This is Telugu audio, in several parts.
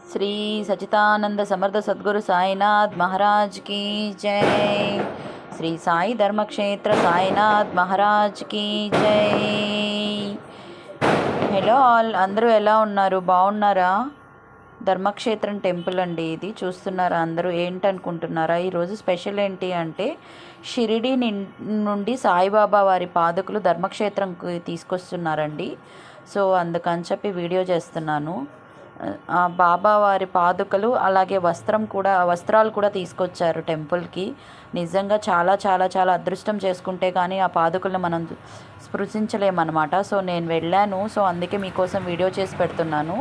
श्री सच्चिदानंद समर्थ सद्गुरु साईनाथ महाराज की जय। श्री साई धर्म क्षेत्र साईनाथ महाराज की जय। హలో ఆల్, అందరూ ఎలా ఉన్నారు? బాగున్నారా? ధర్మక్షేత్రం టెంపుల్ అండి ఇది. చూస్తున్నారా? అందరూ ఏంటనుకుంటున్నారా? ఈరోజు స్పెషల్ ఏంటి అంటే షిరిడి నుండి సాయిబాబా వారి పాదుకులు ధర్మక్షేత్రంకి తీసుకొస్తున్నారండి. సో అందుకని చెప్పి వీడియో చేస్తున్నాను. బాబా వారి పాదుకలు అలాగే వస్త్రాలు కూడా తీసుకొచ్చారు టెంపుల్కి. నిజంగా చాలా చాలా చాలా అదృష్టం చేసుకుంటే కానీ ఆ పాదుకలను మనం స్పృశించలేమన్నమాట. సో నేను వెళ్ళాను. సో అందుకే మీకోసం వీడియో చేసి పెడుతున్నాను.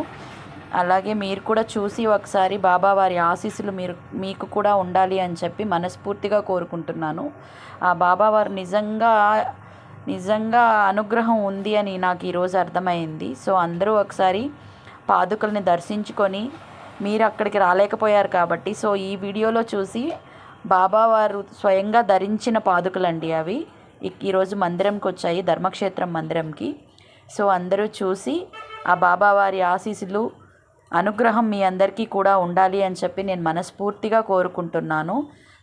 అలాగే మీరు కూడా చూసి ఒకసారి బాబా వారి ఆశీస్సులు మీకు కూడా ఉండాలి అని చెప్పి మనస్ఫూర్తిగా కోరుకుంటున్నాను. ఆ బాబా వారు నిజంగా అనుగ్రహం ఉంది అని నాకు ఈరోజు అర్థమైంది. సో అందరూ ఒకసారి పాదుకల్ని దర్శించుకొని, మీరు అక్కడికి రాలేకపోయారు కాబట్టి సో ఈ వీడియోలో చూసి బాబావారు స్వయంగా ధరించిన పాదుకలండి అవి ఈరోజు మందిరంకి వచ్చాయి, ధర్మక్షేత్రం మందిరంకి. సో అందరూ చూసి ఆ బాబావారి ఆశీస్సులు అనుగ్రహం మీ అందరికీ కూడా ఉండాలి అని చెప్పి నేను మనస్ఫూర్తిగా కోరుకుంటున్నాను.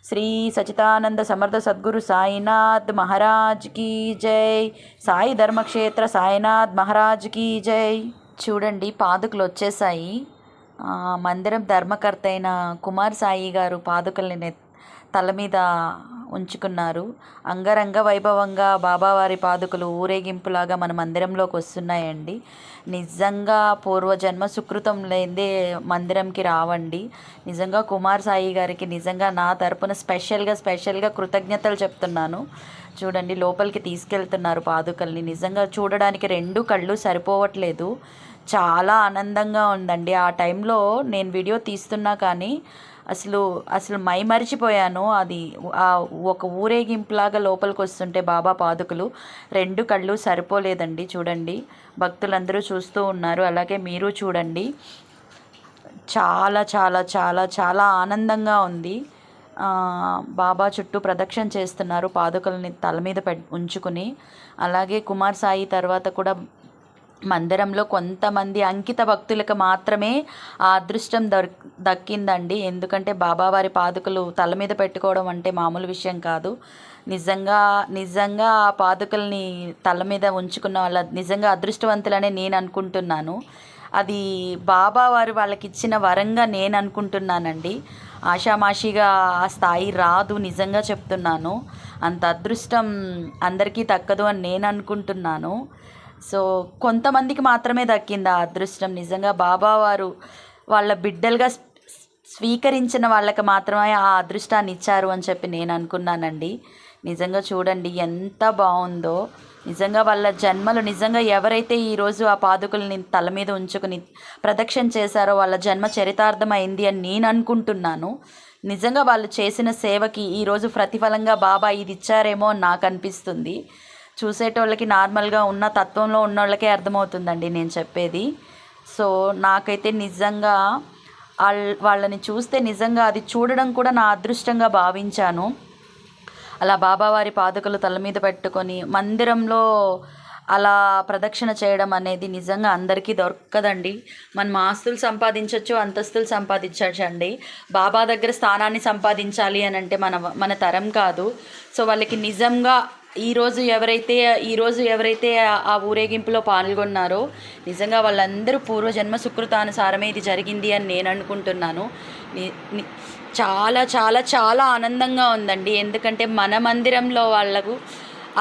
శ్రీ సచ్చిదానంద సమర్థ సద్గురు సాయినాథ్ మహారాజ్ కీ జై. సాయి ధర్మక్షేత్ర సాయినాథ్ మహారాజ్ కీ జై. చూడండి, పాదుకలు వచ్చేసాయి. మందిరం ధర్మకర్త అయిన కుమార్ సాయి గారు పాదుకల్ని తల మీద ఉంచుకున్నారు. అంగరంగ వైభవంగా బాబావారి పాదుకలు ఊరేగింపులాగా మన మందిరంలోకి వస్తున్నాయండి. నిజంగా పూర్వజన్మ సుకృతం లేదే మందిరంకి రావండి. నిజంగా కుమార్ సాయి గారికి నిజంగా నా తరపున స్పెషల్గా కృతజ్ఞతలు చెప్తున్నాను. చూడండి, లోపలికి తీసుకెళ్తున్నారు పాదుకల్ని. నిజంగా చూడడానికి రెండు కళ్ళు సరిపోవట్లేదు. చాలా ఆనందంగా ఉందండి. ఆ టైంలో నేను వీడియో తీస్తున్నా కానీ అసలు మైమరిచిపోయాను. అది ఒక ఊరేగింపులాగా లోపలికి వస్తుంటే బాబా పాదుకలు రెండు కళ్ళు సరిపోలేదండి. చూడండి, భక్తులందరూ చూస్తూ ఉన్నారు. అలాగే మీరు చూడండి, చాలా చాలా చాలా చాలా ఆనందంగా ఉంది. బాబా చుట్టూ ప్రదక్షిణ చేస్తున్నారు పాదుకల్ని తల మీద ఉంచుకుని. అలాగే కుమార్ సాయి తర్వాత కూడా మందిరంలో కొంతమంది అంకిత భక్తులకు మాత్రమే ఆ అదృష్టం దక్కిందండి. ఎందుకంటే బాబావారి పాదుకలు తల మీద పెట్టుకోవడం అంటే మామూలు విషయం కాదు. నిజంగా ఆ పాదుకల్ని తల మీద ఉంచుకున్న వాళ్ళ నిజంగా అదృష్టవంతులనే నేను అనుకుంటున్నాను. అది బాబావారు వాళ్ళకి ఇచ్చిన వరంగా నేను అనుకుంటున్నానండి. ఆషామాషిగా ఆ స్థాయి రాదు, నిజంగా చెప్తున్నాను. అంత అదృష్టం అందరికీ దక్కదు అని నేను అనుకుంటున్నాను. సో కొంతమందికి మాత్రమే దక్కింది ఆ అదృష్టం. నిజంగా బాబావారు వాళ్ళ బిడ్డలుగా స్వీకరించిన వాళ్ళకి మాత్రమే ఆ అదృష్టాన్ని ఇచ్చారు అని చెప్పి నేను అనుకున్నానండి. నిజంగా చూడండి ఎంత బాగుందో. నిజంగా వాళ్ళ జన్మలు నిజంగా ఎవరైతే ఈరోజు ఆ పాదుకల్ని తల మీద ఉంచుకుని ప్రదక్షిణ చేశారో వాళ్ళ జన్మ చరితార్థమైంది అని నేను అనుకుంటున్నాను. నిజంగా వాళ్ళు చేసిన సేవకి ఈరోజు ప్రతిఫలంగా బాబా ఇది ఇచ్చారేమో అని నాకు అనిపిస్తుంది. చూసేటోళ్ళకి నార్మల్గా ఉన్న తత్వంలో ఉన్న వాళ్ళకే అర్థమవుతుందండి నేను చెప్పేది. సో నాకైతే నిజంగా వాళ్ళని చూస్తే నిజంగా అది చూడడం కూడా నా అదృష్టంగా భావించాను. అలా బాబావారి పాదుకలు తల మీద పెట్టుకొని మందిరంలో అలా ప్రదక్షిణ చేయడం అనేది నిజంగా అందరికీ దొరకదండి. మనం ఆస్తులు సంపాదించవచ్చు, అంతస్తులు సంపాదించండి. బాబా దగ్గర స్థానాన్ని సంపాదించాలి అని అంటే మన తరం కాదు. సో వాళ్ళకి నిజంగా ఈరోజు ఎవరైతే ఆ ఊరేగింపులో పాల్గొన్నారో నిజంగా వాళ్ళందరూ పూర్వజన్మ సుకృతానుసారమే ఇది జరిగింది అని నేను అనుకుంటున్నాను. చాలా చాలా చాలా ఆనందంగా ఉందండి. ఎందుకంటే మన మందిరంలో వాళ్ళకు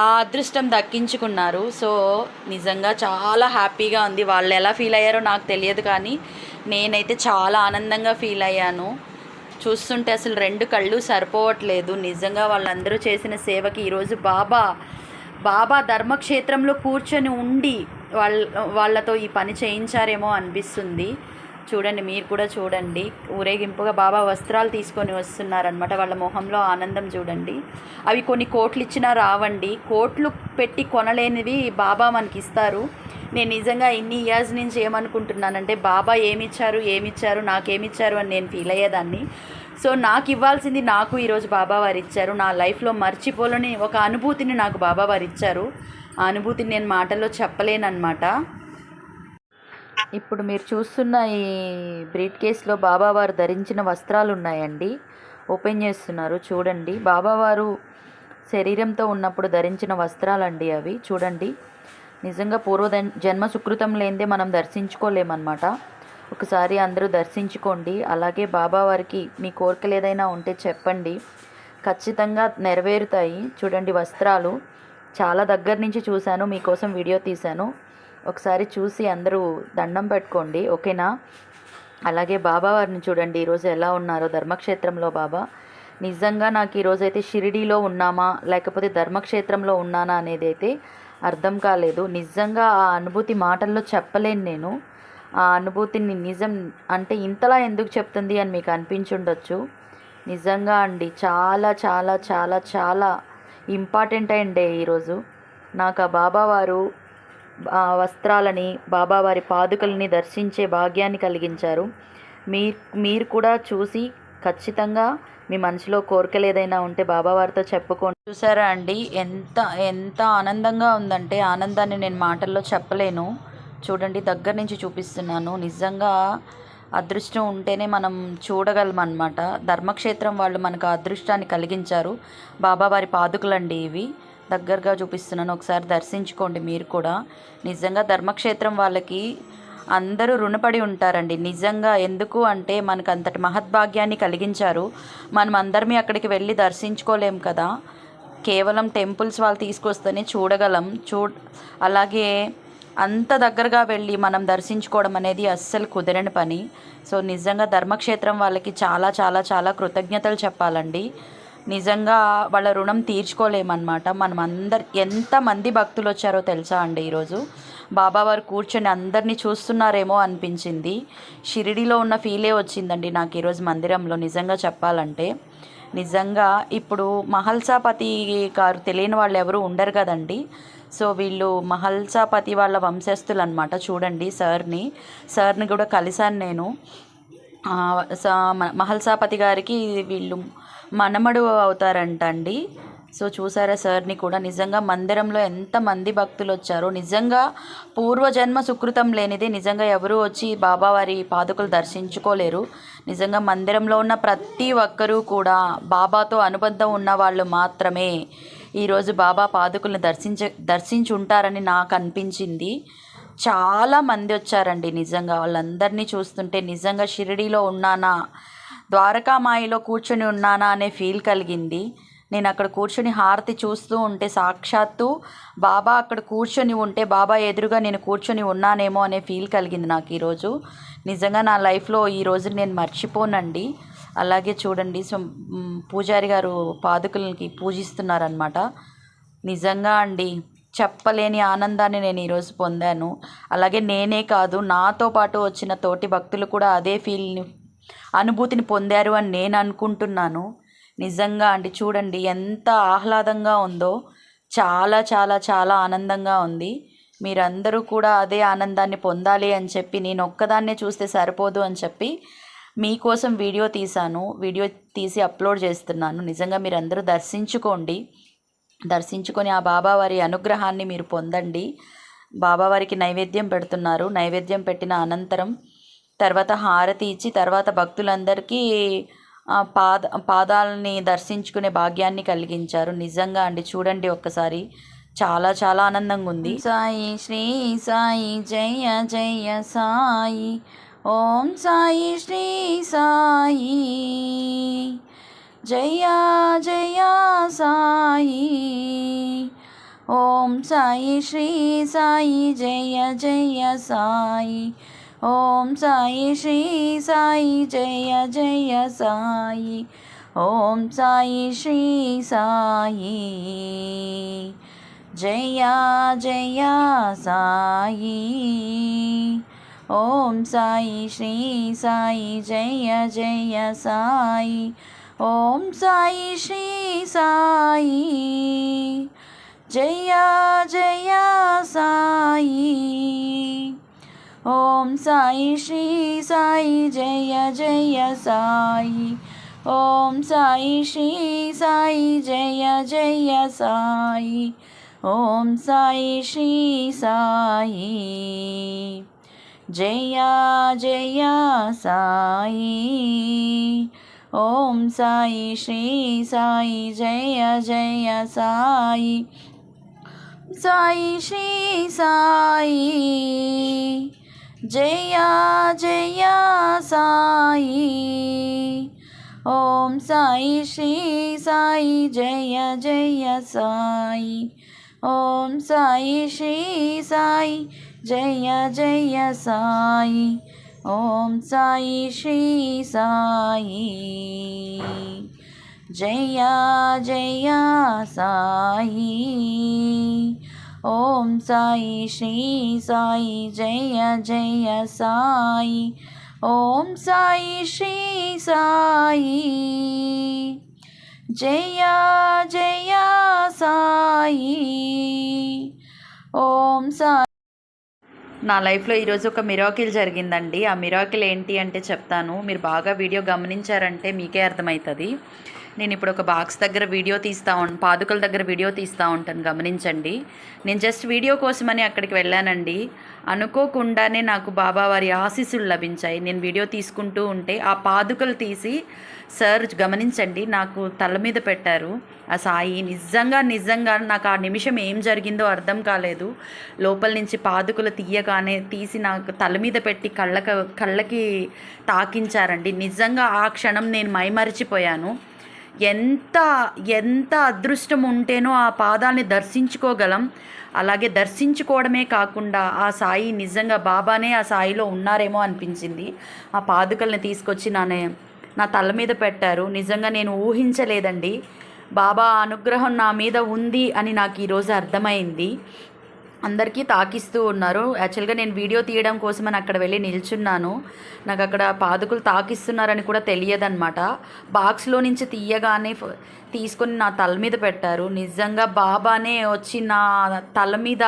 ఆ అదృష్టం దక్కించుకున్నారు. సో నిజంగా చాలా హ్యాపీగా ఉంది. వాళ్ళు ఎలా ఫీల్ అయ్యారో నాకు తెలియదు కానీ నేనైతే చాలా ఆనందంగా ఫీల్ అయ్యాను. చూస్తుంటే అసలు రెండు కళ్ళు సరిపోవట్లేదు. నిజంగా వాళ్ళందరూ చేసిన సేవకి ఈరోజు బాబా ధర్మక్షేత్రంలో కూర్చొని ఉండి వాళ్ళతో ఈ పని చేయించారేమో అనిపిస్తుంది. చూడండి, మీరు కూడా చూడండి. ఊరేగింపుగా బాబా వస్త్రాలు తీసుకొని వస్తున్నారనమాట. వాళ్ళ మొహంలో ఆనందం చూడండి. అవి కొన్ని కోట్లు ఇచ్చినా రావండి. కోట్లు పెట్టి కొనలేనివి బాబా మనకి ఇస్తారు. నేను నిజంగా ఇన్ని ఇయర్స్ నుంచి ఏమనుకుంటున్నానంటే బాబా ఏమిచ్చారు నాకేమిచ్చారు అని నేను ఫీల్ అయ్యేదాన్ని. సో నాకు ఇవ్వాల్సింది నాకు ఈరోజు బాబా వారు ఇచ్చారు. నా లైఫ్లో మర్చిపోలేని ఒక అనుభూతిని నాకు బాబా వారు ఇచ్చారు. ఆ అనుభూతిని నేను మాటల్లో చెప్పలేనమాట. ఇప్పుడు మీరు చూస్తున్న ఈ బ్రీఫ్ కేస్లో బాబావారు ధరించిన వస్త్రాలు ఉన్నాయండి. ఓపెన్ చేస్తున్నారు చూడండి. బాబావారు శరీరంతో ఉన్నప్పుడు ధరించిన వస్త్రాలండి అవి. చూడండి, నిజంగా జన్మ సుకృతం లేనిదే మనం దర్శించుకోలేమన్నమాట. ఒకసారి అందరూ దర్శించుకోండి. అలాగే బాబావారికి మీ కోరికలు ఏదైనా ఉంటే చెప్పండి, ఖచ్చితంగా నెరవేరుతాయి. చూడండి, వస్త్రాలు చాలా దగ్గర నుంచి చూశాను, మీకోసం వీడియో తీశాను. ఒకసారి చూసి అందరూ దండం పెట్టుకోండి, ఓకేనా? అలాగే బాబావారిని చూడండి ఈరోజు ఎలా ఉన్నారో ధర్మక్షేత్రంలో. బాబా, నిజంగా నాకు ఈరోజైతే షిరిడీలో ఉన్నామా లేకపోతే ధర్మక్షేత్రంలో ఉన్నానా అనేది అయితే అర్థం కాలేదు. నిజంగా ఆ అనుభూతి మాటల్లో చెప్పలేను నేను. ఆ అనుభూతిని నిజం అంటే ఇంతలా ఎందుకు చెప్తుంది అని మీకు అనిపించుండొచ్చు. నిజంగా అండి, చాలా చాలా చాలా చాలా ఇంపార్టెంట్ అయిండే ఈరోజు నాకు. ఆ బాబావారు వస్త్రాలని, బాబావారి పాదుకల్ని దర్శించే భాగ్యాన్ని కలిగించారు. మీరు కూడా చూసి ఖచ్చితంగా మీ మనసులో కోరికలు ఏదైనా ఉంటే బాబావారితో చెప్పుకోండి. చూసారా అండి, ఎంత ఎంత ఆనందంగా ఉందంటే ఆనందాన్ని నేను మాటల్లో చెప్పలేను. చూడండి, దగ్గర నుంచి చూపిస్తున్నాను. నిజంగా అదృష్టం ఉంటేనే మనం చూడగలం అన్నమాట. ధర్మక్షేత్రం వాళ్ళు మనకు అదృష్టాన్ని కలిగించారు. బాబావారి పాదుకలండి ఇవి. దగ్గరగా చూపిస్తున్నాను, ఒకసారి దర్శించుకోండి మీరు కూడా. నిజంగా ధర్మక్షేత్రం వాళ్ళకి అందరూ రుణపడి ఉంటారండి నిజంగా. ఎందుకు అంటే మనకు అంతటి మహద్భాగ్యాన్ని కలిగించారు. మనం అందరిమీ అక్కడికి వెళ్ళి దర్శించుకోలేం కదా, కేవలం టెంపుల్స్ వాళ్ళు తీసుకొస్తేనే చూడగలం. అలాగే అంత దగ్గరగా వెళ్ళి మనం దర్శించుకోవడం అనేది అస్సలు కుదరని పని. సో నిజంగా ధర్మక్షేత్రం వాళ్ళకి చాలా చాలా చాలా కృతజ్ఞతలు చెప్పాలండి. నిజంగా వాళ్ళ రుణం తీర్చుకోలేమన్నమాట. మనం ఎంతమంది భక్తులు వచ్చారో తెలుసా అండి ఈరోజు. బాబావారు కూర్చొని అందరినీ చూస్తున్నారేమో అనిపించింది. షిరిడీలో ఉన్న ఫీలే వచ్చిందండి నాకు ఈరోజు మందిరంలో నిజంగా చెప్పాలంటే. నిజంగా ఇప్పుడు మహల్సాపతి గారు తెలియని వాళ్ళు ఎవరు ఉండరు కదండి. సో వీళ్ళు మహల్సాపతి వాళ్ళ వంశస్థులు అనమాట. చూడండి, సార్ని కూడా కలిశాను నేను. మహల్సాపతి గారికి వీళ్ళు మనమడు అవుతారంట అండి. సో చూసారా సార్ని కూడా. నిజంగా మందిరంలో ఎంతమంది భక్తులు వచ్చారో. నిజంగా పూర్వజన్మ సుకృతం లేనిదే నిజంగా ఎవరు వచ్చి బాబావారి పాదుకలు దర్శించుకోలేరు. నిజంగా మందిరంలో ఉన్న ప్రతి ఒక్కరూ కూడా బాబాతో అనుబంధం ఉన్న వాళ్ళు మాత్రమే ఈరోజు బాబా పాదుకలను దర్శించి ఉంటారని నాకు అనిపించింది. చాలా మంది వచ్చారండి నిజంగా. వాళ్ళందరినీ చూస్తుంటే నిజంగా షిరిడీలో ఉన్నానా, ద్వారకామాయిలో కూర్చొని ఉన్నానా అనే ఫీల్ కలిగింది. నేను అక్కడ కూర్చొని హారతి చూస్తూ ఉంటే సాక్షాత్తు బాబా అక్కడ కూర్చొని ఉంటే బాబా ఎదురుగా నేను కూర్చొని ఉన్నానేమో అనే ఫీల్ కలిగింది నాకు ఈరోజు. నిజంగా నా లైఫ్లో ఈరోజు నేను మర్చిపోనండి. అలాగే చూడండి, పూజారి గారు పాదుకలకి పూజిస్తున్నారనమాట. నిజంగా అండి, చెప్పలేని ఆనందాన్ని నేను ఈరోజు పొందాను. అలాగే నేనే కాదు, నాతో పాటు వచ్చిన తోటి భక్తులు కూడా అదే అనుభూతిని పొందారు అని నేను అనుకుంటున్నాను. నిజంగా అండి, చూడండి ఎంత ఆహ్లాదంగా ఉందో. చాలా చాలా చాలా ఆనందంగా ఉంది. మీరందరూ కూడా అదే ఆనందాన్ని పొందాలి అని చెప్పి, నేను ఒక్కదాన్నే చూస్తే సరిపోదు అని చెప్పి మీకోసం వీడియో తీసి అప్లోడ్ చేస్తున్నాను. నిజంగా మీరందరూ దర్శించుకొని ఆ బాబావారి అనుగ్రహాన్ని మీరు పొందండి. బాబావారికి నైవేద్యం పెడుతున్నారు. నైవేద్యం పెట్టిన అనంతరం తర్వాత హారతి ఇచ్చి తర్వాత భక్తులందరికీ పాదాలని దర్శించుకునే భాగ్యాన్ని కలిగించారు. నిజంగా అండి, చూడండి ఒక్కసారి, చాలా చాలా ఆనందంగా ఉంది. సాయి శ్రీ సాయి జయ జయ సాయి, ఓం సాయి శ్రీ సాయి జయ జయ సాయి, ఓం సాయి శ్రీ సాయి జయ జయ సాయి, ఓం సాయి శ్రీ సాయి జయ జయ సాయి, ఓం సాయి శ్రీ సాయి జయ జయ సాయి, ఓం సాయి శ్రీ సాయి జయ జయ సాయి, ఓం సాయి శ్రీ సాయి జయ జయ సాయి, ఓం సాయి శ్రీ సాయి జయ జయ సాయి, ఓం సాయి శ్రీ సాయి జయ జయ సాయి, ఓం సాయి శ్రీ సాయి జయ జయ సాయి. ఓం సాయి శ్రీ సాయి జయ జయ సాయి. సాయి శ్రీ సాయి జయ జయ సాయి. ఓం సాయి శ్రీ సాయి జయ జయ సాయి. ఓం సాయి శ్రీ సాయి జయ జయ సాయి. ఓం సాయి శ్రీ సాయి జయ జయ సాయి. ఓం సాయి శ్రీ సాయి జయ జయ సాయి. ఓం సాయి శ్రీ సాయి జయ జయ సాయి. ఓం సాయి. నా లైఫ్లో ఈరోజు ఒక మిరాకిల్ జరిగిందండి. ఆ మిరాకిల్ ఏంటి అంటే చెప్తాను. మీరు బాగా వీడియో గమనించారంటే మీకే అర్థమవుతుంది. నేను ఇప్పుడు ఒక బాక్స్ దగ్గర వీడియో పాదుకల దగ్గర వీడియో తీస్తూ ఉంటాను, గమనించండి. నేను జస్ట్ వీడియో కోసమని అక్కడికి వెళ్ళానండి. అనుకోకుండానే నాకు బాబా వారి ఆశీస్సులు లభించాయి. నేను వీడియో తీసుకుంటూ ఉంటే ఆ పాదుకలు తీసి సార్ గమనించండి నాకు తల మీద పెట్టారు ఆ సాయి. నిజంగా నాకు ఆ నిమిషం ఏం జరిగిందో అర్థం కాలేదు. లోపల నుంచి పాదుకలు తీసి నాకు తల మీద పెట్టి కళ్ళకి తాకించారండి. నిజంగా ఆ క్షణం నేను మైమరిచిపోయాను. ఎంత అదృష్టం ఉంటేనో ఆ పాదాలని దర్శించుకోగలం. అలాగే దర్శించుకోవడమే కాకుండా ఆ సాయి నిజంగా బాబానే ఆ సాయిలో ఉన్నారేమో అనిపించింది. ఆ పాదుకల్ని తీసుకొచ్చి నా తల మీద పెట్టారు. నిజంగా నేను ఊహించలేదండి. బాబా అనుగ్రహం నా మీద ఉంది అని నాకు ఈరోజు అర్థమైంది. అందరికీ తాకిస్తూ ఉన్నారు. యాక్చువల్గా నేను వీడియో తీయడం కోసమని అక్కడ వెళ్ళి నిల్చున్నాను. నాకు అక్కడ పాదుకులు తాకిస్తున్నారని కూడా తెలియదన్నమాట. బాక్స్లో నుంచి తీయగానే తీసుకొని నా తల మీద పెట్టారు. నిజంగా బాబానే వచ్చి నా తల మీద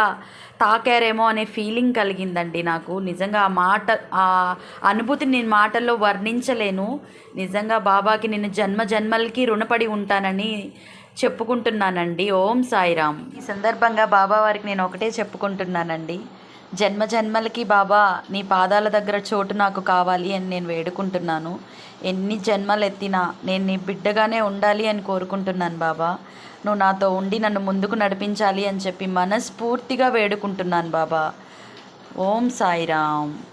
తాకారేమో అనే ఫీలింగ్ కలిగిందండి నాకు. నిజంగా ఆ అనుభూతిని నేను మాటల్లో వర్ణించలేను. నిజంగా బాబాకి నేను జన్మలకి రుణపడి ఉంటానని చెప్పుకుంటున్నానండి. ఓం సాయిరామ్. ఈ సందర్భంగా బాబా వారికి నేను ఒకటే చెప్పుకుంటున్నానండి. జన్మలకి బాబా నీ పాదాల దగ్గర చోటు నాకు కావాలి అని నేను వేడుకుంటున్నాను. ఎన్ని జన్మలు ఎత్తినా నేను నీ బిడ్డగానే ఉండాలి అని కోరుకుంటున్నాను బాబా. నువ్వు నాతో ఉండి నన్ను ముందుకు నడిపించాలి అని చెప్పి మనస్ఫూర్తిగా వేడుకుంటున్నాను బాబా. ఓం సాయిరామ్.